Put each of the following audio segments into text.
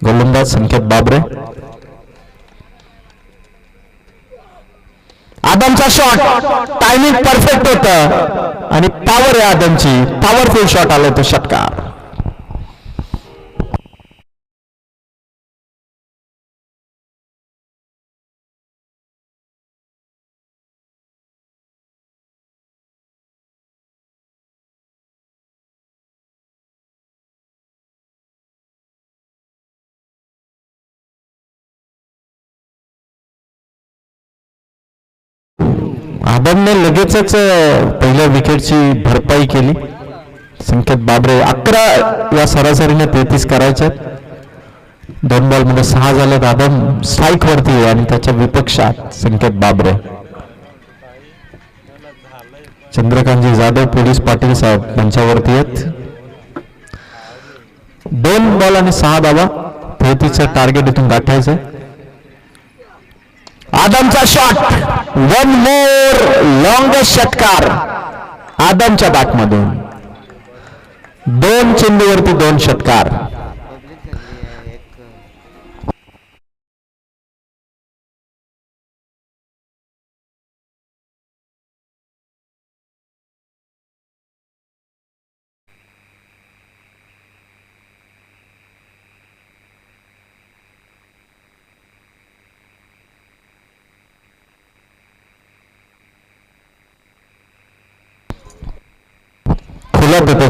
गोलंदाज संकेत बाबरे. आदमचा shot timing perfect होतं आणि पॉवर आहे आदमची, पॉवरफुल शॉट आला तो षटकार. आदमने लगेचच पहिल्या विकेटची भरपाई केली. संकेत बाबरे 11 या सरासरीने 33 करायच्यात. 2 बॉलमध्ये 6 झालेत. आदम स्ट्राईक वरती आहे आणि त्याच्या विपक्षात संकेत बाबरे. चंद्रकांतजी जाधव पोलीस पाटील साहेब त्यांच्यावरती आहेत. 2 बॉल आणि 6 धावा 33चं टार्गेट इथून गाठायचं. आदमचा शॉट वन मोर लॉंगेस्ट षटकार आदमच्या बॅटमधून. 2 चेंडूवरती 2 षटकार.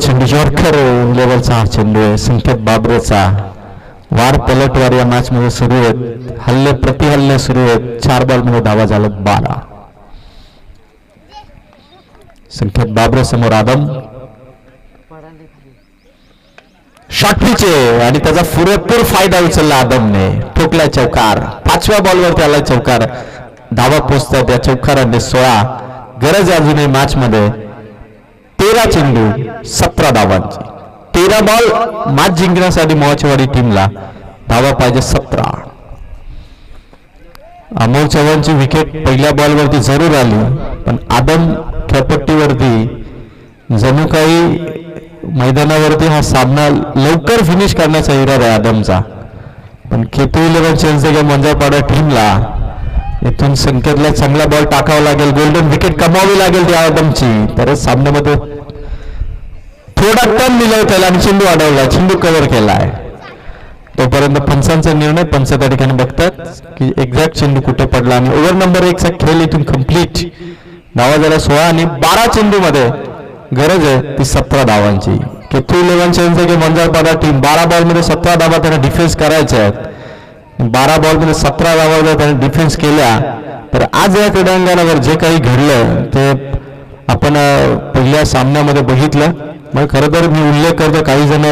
चेंडू यॉर्कर लेवलचा हा चेंडू आहे. संकेत बाबरेचा वार पलटवार या मॅच मध्ये सुरू आहेत. हल्ले प्रतिहल्ले सुरू आहेत. 4 बॉल मध्ये धावा झाल्यात 12. संकेत बाबरे समोर आदम. शॉट पिच आहे आणि त्याचा पुरेपूर फायदा उचलला आदमने. ठोकला चौकार. 5व्या बॉलवर त्याला चौकार. धावा पोचतात या चौकाराने 16. गरज आहे अजूनही मॅच मध्ये. 13 चेंडू 17 धावांची. 13 बॉल मॅच जिंकण्यासाठी मोहाचेवाडी टीमला धावा पाहिजे 17. अमोल चव्हाणची विकेट पहिल्या बॉलवरती जरूर आली पण आदम खेळपट्टीवरती जणू काही मैदानावरती हा सामना लवकर फिनिश करण्याचा इरादा आहे आदमचा. पण केतू 11 चेन्नई मंजारपाडा टीमला इथून संकेतला चांगला बॉल टाकावा लागेल. गोल्डन विकेट कमावी लागेल त्या आदमची तरच सामन्यामध्ये थोडा टर्न मिळवता आणि चेंडू अडवला. चेंडू कव्हर केलाय. तोपर्यंत पंचांचा निर्णय. पंच त्या ठिकाणी बघतात की एक्झॅक्ट चेंडू कुठे पडला आणि ओव्हर नंबर 1 चा खेळ इथून कंप्लीट. धावा झाल्या 16 आणि 12 चेंडू मध्ये गरज आहे ती 17 धावांची. केतू 11 चेन्नई मंजारपाडा टीम 12 बॉल मध्ये 17 धावा त्यांना डिफेन्स करायच्या आहेत. 12 बॉल मध्ये 17 धावा जर त्याने डिफेन्स केल्या तर आज या क्रीडांगणावर जे काही घडलं ते आपण पहिल्या सामन्यामध्ये बघितलं. मग खरं तर मी उल्लेख करतो काही जण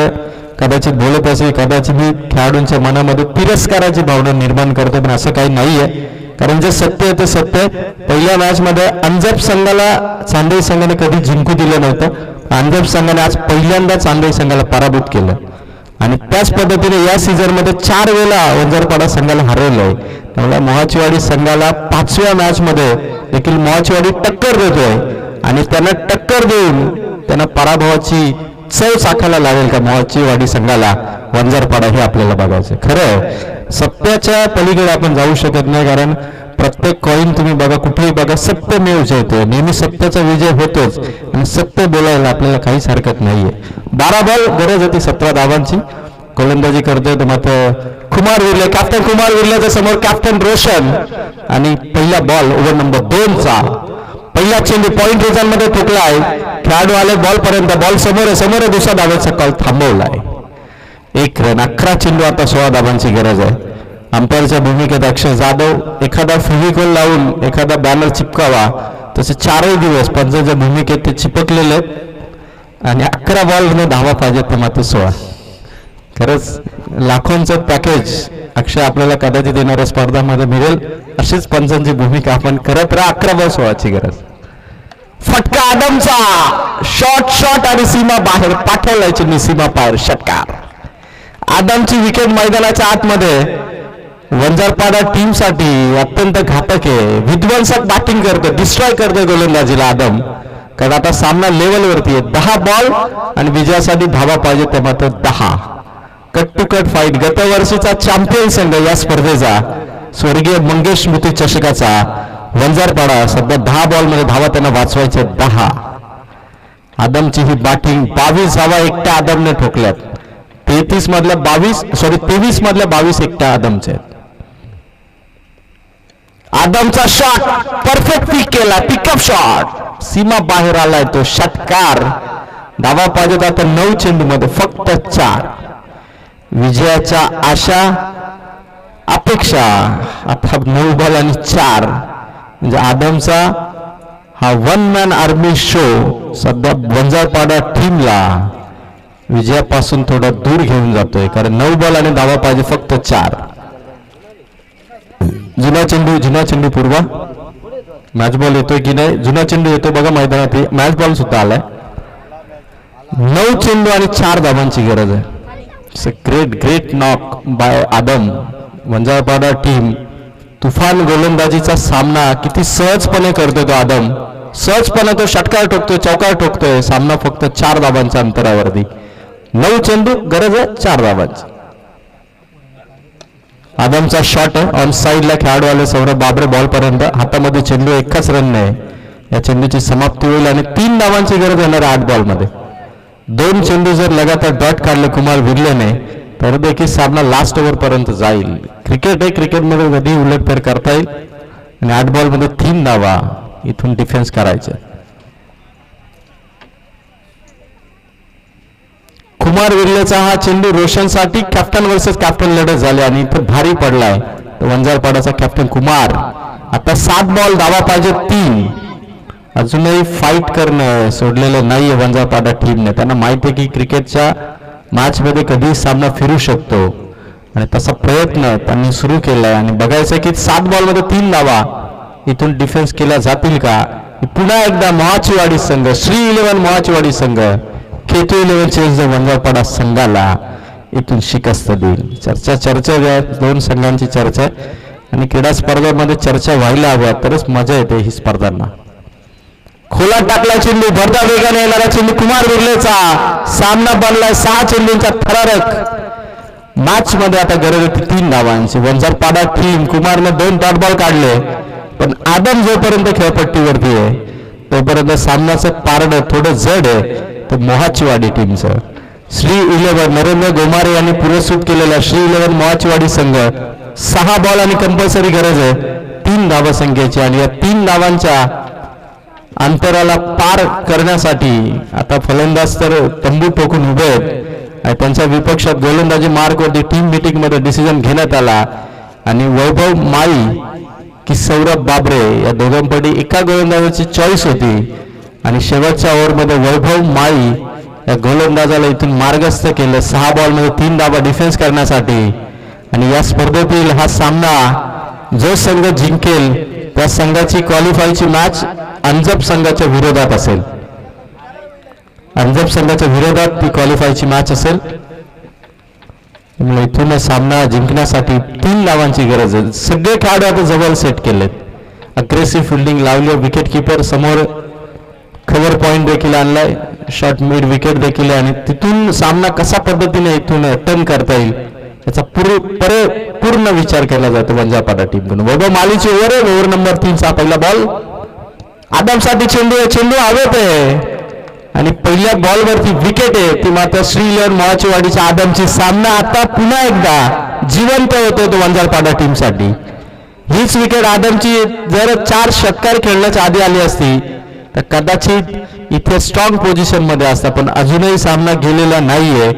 कदाचित बोलत असेल कदाचित मी खेळाडूंच्या मनामध्ये तिरस्काराची भावना निर्माण करतो पण असं काही नाहीये. कारण जे सत्य आहे ते सत्य. पहिल्या मॅच मध्ये अंजप संघाला चांदई संघाने कधी जिंकू दिलं नव्हतं. अंजप संघाने आज पहिल्यांदा चांदई संघाला पराभूत केलं आणि त्याच पद्धतीने या सीझन मध्ये 4 वेळा वंजारपाडा संघाला हरवलंय. त्यामुळे मोहाचेवाडी संघाला 5व्या मॅच मध्ये देखील मोहाचेवाडी टक्कर देतोय आणि त्यांना टक्कर देऊन त्यांना पराभवाची चव चाखायला लागेल का मोहाचेवाडी संघाला वंजारपाडा हे आपल्याला बघायचं. खरं सत्याच्या पलीकडे आपण जाऊ शकत नाही कारण प्रत्येक कॉईन तुम्ही बघा कुठेही बघा सत्यमेव जयते. नेहमी सत्याचा विजय होतोच आणि सत्य बोलायला आपल्याला काहीच हरकत नाहीये. 12 बॉल गरज होती 17 धावांची. गोलंदाजी करतोय तर मात्र कुमार विर्ले कॅप्टन कुमार विर्लेच्या समोर कॅप्टन रोशन आणि पहिला बॉल ओव्हर नंबर 2 चा पहिला चेंडू पॉइंट रिझन मध्ये ठोकलाय. खेळाडू आले बॉल पर्यंत. बॉल समोर दुसरा धावेचा कॉल थांबवलाय. 1 रन. 11 चेंडू आता 16 धावांची गरज आहे. अंपायरच्या भूमिकेत अक्षय जाधव एखादा फेविकॉल लावून एखादा बॅनर चिपकावा तसे 4ही दिवस पंचांच्या भूमिकेत ते चिपकलेले आहेत आणि 11 बॉल मध्ये धावा पाहिजेत ते मात्र 16. खरंच लाखोंचं पॅकेज अक्षय आपल्याला कदाचित येणाऱ्या स्पर्धांमध्ये मिळेल. अशीच पंचांची भूमिका आपण करत राहा. 11 बॉल 16ची गरज. फटका आदमचा. शॉट आणि सीमा बाहेर पाठवलाय. चेन्नई सीमा पार षटकार. आदमची विकेट मैदानाच्या आतमध्ये वंजारपाडा टीम साठी अत्यंत घातक आहे. विध्वंसक बॅटिंग करतो. डिस्ट्रॉय करतोय गोलंदाजीला आदम. कारण आता सामना लेवलवरती आहे. 10 बॉल आणि विजयासाठी धावा पाहिजे ते मात्र 10. Cut to cut fight. गतवर्षीचा चॅम्पियन संघ या स्पर्धेचा स्वर्गीय मंगेश स्मृती चषकाचा वंजारपाडा सध्या 10 बॉलमध्ये धावा त्यांना वाचवायचे 10. आदमची ही बॅटिंग 22 धावा एकट्या आदमने ठोकल्यात. 23 मधल्या 22 एकट्या आदमचे आहेत. आदमचा शॉट परफेक्ट पिक केला. पिकअप शॉट सीमा बाहेर आलाय तो षटकार. धावा पाहिजेत आता 9 चेंडूमध्ये फक्त 4. विजयाच्या आशा अपेक्षा आता 9 बॉल आणि 4. म्हणजे आदमचा हा 1 मॅन आर्मी शो सध्या वंजारपाडा टीमला विजयापासून थोडा दूर घेऊन जातोय. कारण 9 बॉल आणि धावा पाहिजे फक्त 4. जुना चेंडू पूर्वा. मॅच बॉल येतोय की नाही? जुना चेंडू येतोय बघा मैदानात. मॅच बॉल सुद्धा आलाय. 9 चेंडू आणि 4 धावांची गरज आहे. ग्रेट नॉक बाय आदम. वंजारपाडा टीम तुफान गोलंदाजीचा सामना किती सहजपणे करतोय तो आदम. सहजपणे तो षटकार ठोकतोय, चौकार ठोकतोय. सामना फक्त 4 धावांच्या अंतरावरती. 9 चेंडू गरज आहे 4 धावांची. आदमचा शॉट आहे ऑन साईडला. खेळाडू आले सौरभ बाबरे बॉल पर्यंत. हातामध्ये चेंडू एकच रन नाही. या चेंडूची समाप्ती होईल आणि 3 धावांची गरज येणार 8 बॉलमध्ये. 2 चेंडू जर लगातार डॉट काढले कुमार विर्लेने तर देखील सामना लास्ट ओव्हर पर्यंत जाईल. क्रिकेट आहे, क्रिकेटमध्ये कधी उलटफेर करता येईल. आणि 8 बॉलमध्ये 3 धावा इथून डिफेन्स करायचे. कुमार विर्लेचा हा चेंडू रोशनसाठी कॅप्टन वर्सेस कॅप्टन लढत झाली आणि इथं भारी पडलाय वंजारपाडाचा कॅप्टन कुमार. आता 7 बॉल धावा पाहिजे 3. अजूनही फाईट करणं सोडलेलं नाहीये वंजारपाडा टीमने. त्यांना माहिती आहे की क्रिकेटच्या मॅचमध्ये कधी सामना फिरू शकतो आणि तसा प्रयत्न त्यांनी सुरू केलाय. आणि बघायचं की 7 बॉलमध्ये 3 धावा इथून डिफेन्स केल्या जातील का? पुन्हा एकदा मोहाचीवाडी संघ, श्री 11 मोहाचीवाडी संघ K2 11 चेंज वंजारपाडा संघाला इथून शिकस्त देईल. चर्चा 2 संघांची चर्चा आणि क्रीडा स्पर्धांमध्ये चर्चा व्हायला हव्या तरच मजा येते ही स्पर्धांना. खोला टाकला चेंडू, भरता वेगाने येणारा चेंडू कुमार विर्लेचा. सामना बनलाय 6 चेंडूंचा थरारक. मॅच मध्ये आता गरज होती 3 धावांची. वंजारपाडा टीम कुमारने 2 डॉट बॉल काढले पण आदम जोपर्यंत खेळपट्टीवरती आहे तोपर्यंत सामन्याचं पारडं थोडं जड आहे तर मोहाचीवाडी टीमचं. श्री 11 नरेंद्र गोमारे यांनी पुरस्कृत केलेला श्री 11 मोहाचीवाडी संघ 6 बॉल आणि कंपल्सरी गरज आहे 3 धावा संख्येची. आणि या 3 धावांच्या अंतराला पार करण्यासाठी आता फलंदाज तर तंबू ठोकून उभे आहेत आणि त्यांच्या विपक्षात गोलंदाजी मार्गवरती टीम मीटिंग मध्ये डिसिजन घेण्यात आला. आणि वैभव माळी की सौरभ बाबरे या दोघांपैकी एका गोलंदाजाची चॉईस होती आणि शेवटच्या ओव्हरमध्ये वैभव माळी या गोलंदाजाला इथून मार्गस्थ केलं 6 बॉलमध्ये 3 धावा डिफेन्स करण्यासाठी. आणि या स्पर्धेतील हा सामना जो संघ जिंकेल त्या संघाची क्वालिफायची मॅच अंजप संघाच्या विरोधात असेल. अंजप संघाच्या विरोधात ती क्वालिफायची मॅच असेल. इथून सामना जिंकण्यासाठी 3 धावांची गरज आहे. सगळे खेळाडू आता जवळ सेट केलेत. अग्रेसिव्ह फिल्डिंग लावली. विकेट किपर समोर कव्हर पॉइंट देखील आणलाय. शॉर्ट मिड विकेट देखील आहे आणि तिथून सामना कसा पद्धतीने इथून टर्न करता येईल याचा पूर्ण विचार केला जातो वंजारपाडा टीमकडून. वैभव मालीची ओव्हर नंबर 3चा पहिला बॉल. आदमसाठी चेंडू हवेत आहे आणि पहिल्या बॉलवरती विकेट आहे ती मात्र श्री 11 मोहाचीवाडीच्या आदमची. सामना आता पुन्हा एकदा जिवंत होतोय तो वंजारपाडा टीमसाठी. हीच विकेट आदमची जर 4 षटकार खेळण्याच्या आधी आली असती तर कदाचित इथे स्ट्रॉंग पोझिशन मध्ये असता. पण अजूनही सामना गेलेला नाहीये.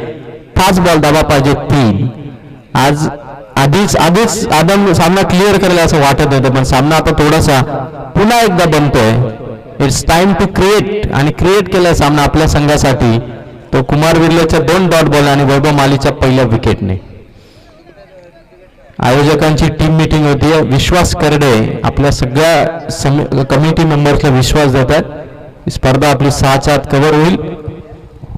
5 बॉल धावा पाहिजे 3. आधीच आदम सामना क्लिअर करेल असं वाटत होतं पण सामना आता थोडासा पुन्हा एकदा बनतोय. इट्स टाइम टू क्रिएट आणि क्रिएट केलाय सामना आपल्या संघासाठी तो कुमार विर्लेच्या 2 डॉट बॉल आणि वैभव मालीच्या पहिल्या विकेटने. आयोजकांची टीम मीटिंग होती. विश्वास करडे आपल्या सगळ्या कमिटी मेंबर्सला विश्वास देतात. ही स्पर्धा आपली 6च्या आत कव्हर होईल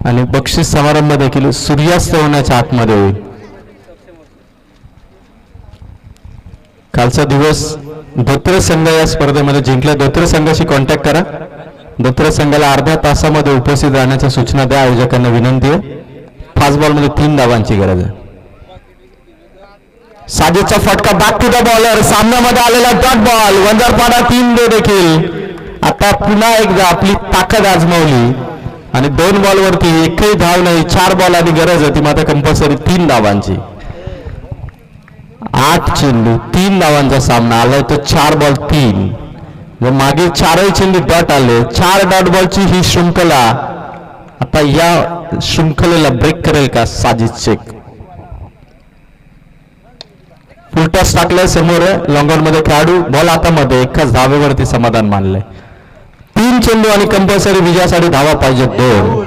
आणि बक्षीस समारंभ देखील सूर्यास्त होण्याच्या आतमध्ये होईल. कालचा दिवस धोत्रे संघ या स्पर्धेमध्ये जिंकला. धोत्रे संघाशी कॉन्टॅक्ट करा. धोत्रे संघाला अर्ध्या तासामध्ये उपस्थित राहण्याच्या सूचना द्या. आयोजकांना विनंती आहे. 5 बॉलमध्ये 3 धावांची गरज आहे. साजिदचा फटका बॅक टू द बॉलर, सामन्यामध्ये आलेला डॉट बॉल, वंजारपाडा 3 देखील. आता पुन्हा एकदा आपली ताकद आजमावली आणि 2 बॉलवरती एकही धाव नाही. 4 बॉल आधी गरज होती, मात्र कंपल्सरी 3 धावांची. 8 चेंडू 3 धावांचा सामना आलाय तो 4 बॉल 3. जर मागे 4ही चेंडू डॉट आले, 4 डॉट बॉलची ही शृंखला आता या शृंखलेला ब्रेक करेल का साजिद शेख. फुल टॉस टाकलाय समोर लॉंगऑन मध्ये खेळाडू, बॉल हातामध्ये, एकाच धावेवरती समाधान मानलंय. 3 चेंडू आणि कंपल्सरी विजयासाठी धावा पाहिजे 2.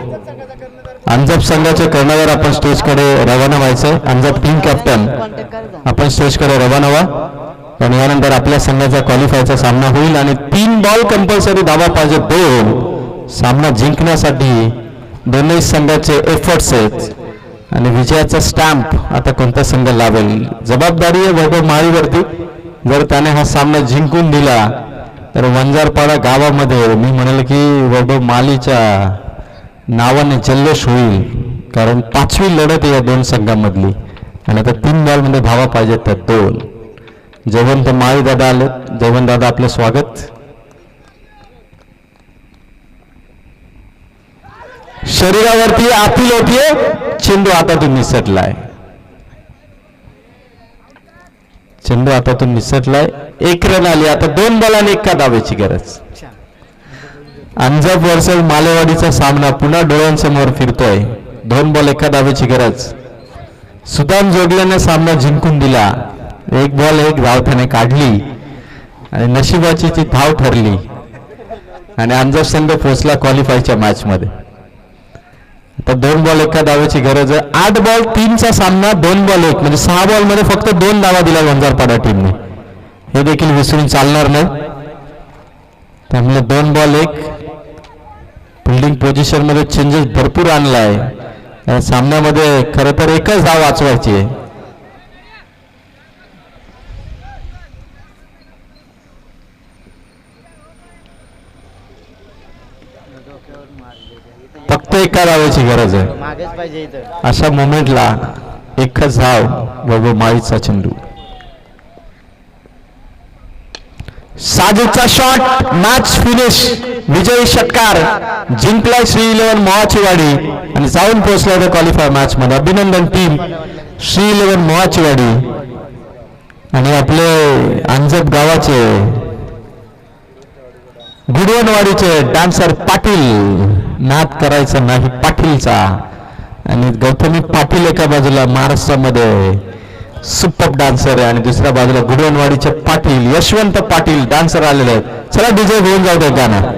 अंजप संघाचे कर्णधार आपण स्टेजकडे रवाना व्हायचंय. अंजप टीम कॅप्टन आपण स्टेजकडे रवाना व्हा आणि यानंतर आपल्या संघाचा क्वालिफायचा सामना होईल आणि 3 बॉल कंपल्सरी धावा पाहिजे 2. सामना जिंकण्यासाठी दोन्ही संघाचे एफर्ट्स आहेत आणि विजयाचा स्टॅम्प आता कोणता संघ लावेल. जबाबदारी आहे वैभव माळीवरती. जर त्याने हा सामना जिंकून दिला तर वंजारपाडा गावामध्ये मी म्हणेल की वैभव मालीच्या नावाने जल्लोष होईल, कारण 5वी लढत या 2 संघांमधली आणि आता 3 बॉलमध्ये धावा पाहिजेत त्या 2. जयवंत माळी दादा आले. जयवंत दादा आपलं स्वागत. शरीरावरती अपील होतीये, चेंडू हातातून निसटलाय. चेंडू हातातून निसटलाय. 1 रन आली. आता 2 बॉल आणि 1 धावेची गरज. अंजप वर्सेस मालेवाडीचा सामना पुन्हा डोळ्यांसमोर फिरतोय. 2 बॉल 1 धावेची गरज. सुदाम जोगल्याने सामना जिंकून दिला. 1 बॉल 1 धाव त्याने काढली आणि नशिबाची ती धाव ठरली आणि अंजप संघ पोहोचला क्वालिफायच्या मॅच मध्ये. आता 2 बॉल 1 धावेची गरज आहे. 8 बॉल 3चा सामना, 2 बॉल 1 म्हणजे 6 बॉल मध्ये फक्त 2 धावा दिल्या वंजारपाडा टीमने. हे देखील विसरून चालणार नाही. त्यामुळे 2 बॉल 1 फिल्डिंग पोझिशन मध्ये चेंजेस भरपूर आणलाय. या सामन्यामध्ये खरं तर एकच धाव वाचवायची आहे. फक्त 1 धावेची गरज आहे. अशा मोमेंटला एकच धाव वैभव माळीचा चेंडू. साजिदचा शॉट, मॅच फिनिश. विजयी षटकार जिंकलाय श्री 11 मोहाचीवाडी आणि जाऊन पोहोचलाय त्या क्वालिफायर मॅच मध्ये. अभिनंदन टीम श्री 11 मोहाचीवाडी. आणि आपले अंजप गावाचे गुडवनवाडीचे डान्सर पाटील, नाद करायचा नाही पाटीलचा. आणि गौतमी पाटील एका बाजूला महाराष्ट्रामध्ये सुपर डान्सर आहे आणि दुसऱ्या बाजूला गुडवनवाडीचे पाटील यशवंत पाटील डान्सर आलेले आहेत. चला डीजे घेऊन जाऊ दे गाणं.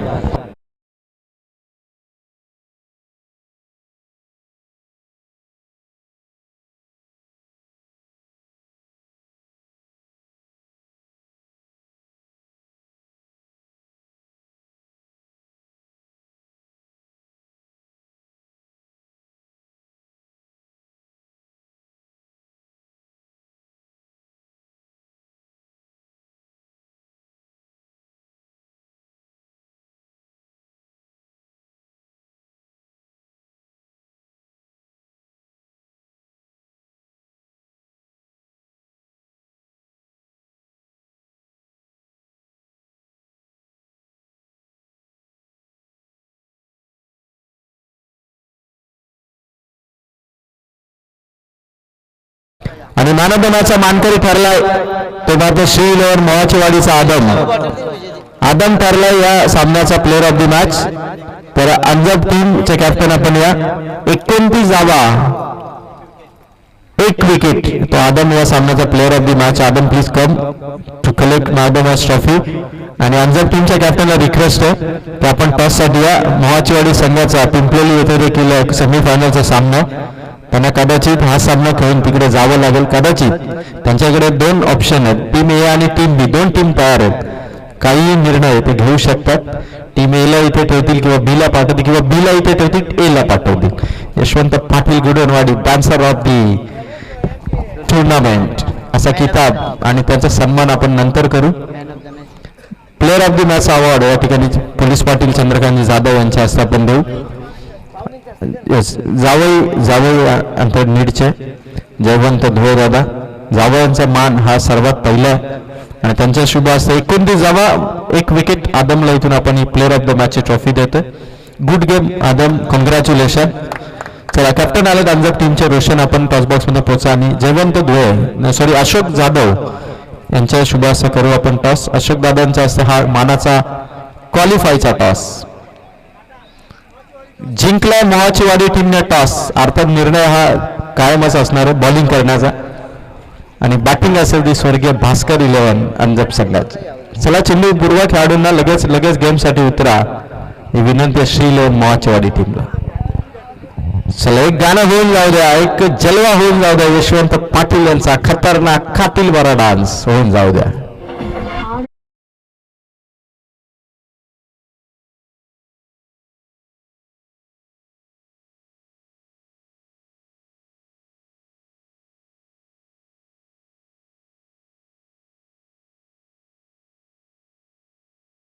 आणि मानवनाचा मानकरी ठरलाय तो मात्र श्री 11 मोहाचीवाडीचा आदम ठरलाय या सामन्याचा प्लेअर ऑफ द मॅच. तर अंजप टीमचे कॅप्टन आपण या 29 धावा 1 विकेट तो आदम या सामन्याचा player of the match. Adam please come to collect match trophy. आणि अंजप टीमच्या कॅप्टनला रिक्वेस्ट आहे की आपण टॉससाठी या. मोहाचीवाडी संघाचा पिंपलोली येथे देखील सेमीफायनलचा सामना. त्यांना कदाचित हा सामना खेळून तिकडे जावं लागेल. कदाचित त्यांच्याकडे 2 ऑप्शन आहेत, टीम ए आणि टीम बी. 2 टीम तयार आहेत. काही निर्णय ते घेऊ शकतात. टीम ए ला इथे ठेवतील किंवा बी ला पाठवतील किंवा बी ला इथे ठेवतील ए ला पाठवतील. Yashwant Patil Gudwanwadi dancer of the tournament असा किताब आणि त्याचा सन्मान आपण नंतर करू. Player of the match award या ठिकाणी पोलीस पाटील चंद्रकांत जाधव यांच्या हस्ते आपण देऊ. जावई अंतर नीडचे जयवंत धुळे दादा जावयांचा मान हा सर्वात पहिला आहे आणि त्यांच्या शुभ असते 29 जावा. एक विकेट आदमला इथून आपण प्लेअर ऑफ द मॅचची ट्रॉफी देतोय. गुड गेम आदम, कॉंग्रॅच्युलेशन. चला कॅप्टन आले अंजप टीमचे रोशन आपण टॉस बॉक्स मध्ये पोहोचा आणि जयवंत धुळे अशोक जाधव यांच्या शुभ असं करू आपण टॉस. अशोक दादांचा असते हा मानाचा क्वालिफायचा टॉस. जिंकलाय मोहाचीवाडी टीमने टॉस. अर्थात निर्णय हा कायमच असणार आहे बॉलिंग करण्याचा आणि बॅटिंग असेल ती स्वर्गीय भास्कर 11 अंजप संघाची. चला चेंडू पूर्व खेळाडूंना लगेच गेमसाठी उतरा ही विनंती श्रील मोहाचीवाडी टीमला. चला एक गाणं होऊन जाऊ द्या, एक जलवा होऊन जाऊ द्या. यशवंत पाटील यांचा खतरनाक खातील बरा डान्स होऊन जाऊ द्या.